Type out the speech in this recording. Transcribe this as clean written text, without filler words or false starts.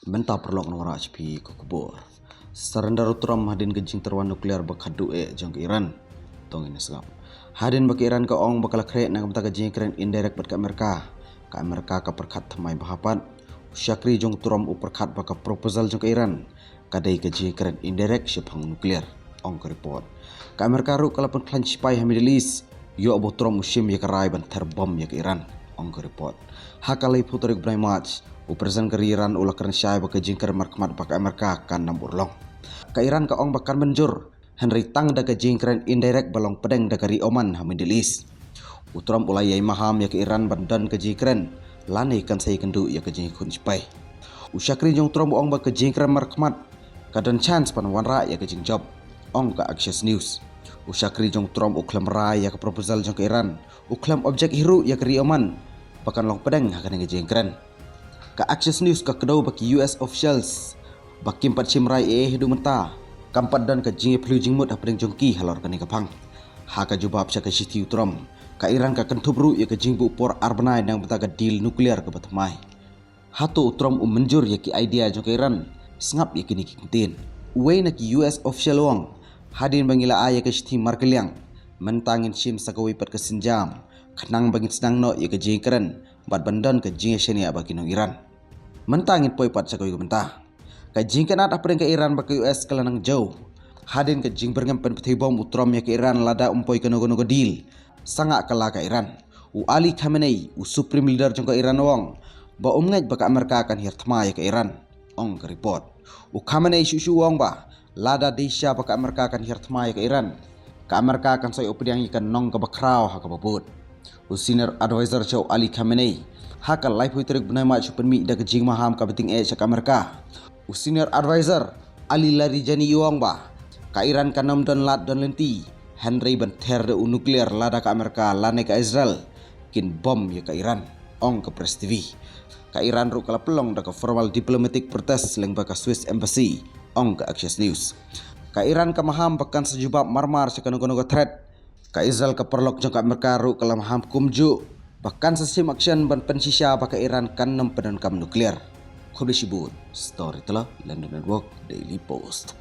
Benta perlok nora HP ko kubur. Sarandar utram hadin gejing terwan nuklear bakadu jang ke Iran. Tong ini segap. Hadin bak Iran ka ong bakal krek nang benta gejing keren indirect bat ka Amerika. Ka Amerika ka perkat thamai bahapat. Syakri jong turam uperkat baka proposal jong ke Iran. Kadai gejing keren indirect syapang nuklear. Ong ke report. Ka Amerika ru kalapun klan spy ha Middle East. Yo abo turam musim ya karai ban terbom ya ke Iran. Ong ke report. Hakalai putorik brai match. Upresiden ke Iran ulah kerana syai baka jingkar markmat baka Amerika kan nambur long. Ka Iran ka ong bakan menjur. Henry tang daga jingkran indirect balong pedeng daga Oman ha Middle East. Utram ulai yai maham ya ke Iran bandan ke jingkran. Lani kan saya kendu ya ke jingkun spy. Usyakri jong utram ong baka jingkran markmat. Kadan chance pan wanra ya ke jingjob. Ong ka Axios News. Usyakri jong utram uklam rai ya ke proposal jong ke Iran. Uklam objek hiru ya ke Oman. Bakan long pedeng ha kan jingkran. Ka Axios News ka kedau baki US officials baki 4 cimrai hidu menta kampat dan ka jingi pelu jingmut apeng jongki halor kani kapang ha ka jubab sya ka siti utram ka Iran ka kentubru ya ka jingbu por arbanai nang beta ka deal nuklear ka batmai hatu utram menjur ya ki idea jong ka Iran sengap ya kini kintin uai na ki US official wang hadin bangila aya ka siti markeliang mentangin sim sakawi pat ka senjam kenang bangin senang no ya ka jingkran bat bandan ka jingi syania baki nang Iran mentangin poi pat sakoy mentah ka jing kanat apren ke Iran baka US kalanang jauh hadin ke jing berngam pen peti bom utram ya ke Iran lada umpoi ke nogo deal sanga kala ka Iran u Ali Khamenei u supreme leader jong ka Iran wong ba umngaj baka Amerika akan hirtma ya ke Iran ong ke report u Khamenei shu wong ba lada desya baka Amerika akan hirtma ya ke Iran ka Amerika akan soy opediang ikan nong ka bakrao ha ka babut u senior advisor chow Ali Khamenei hakal life huiterik benai mat supenmi da kejing maham ka beting syak Amerika. U senior advisor Ali Larijani Yuang ba ka Iran kanam dan lat dan lenti Henry ban ter de nuklear lada ka Amerika lane ka Israel kin bom ya ka Iran ong ke Press TV. Ka Iran ru kala pelong da ka formal diplomatic protest leng ba ka Swiss embassy ong ke Axios News. Ka Iran ka maham bakan sejubab marmar sekanogo threat ka Israel ka perlok jong ka Amerika ru kala maham kumju bahkan sistem action ban pensisya baka Iran kan nempedan kam nuklear. Khudu Shibun, Story telah London Network Daily Post.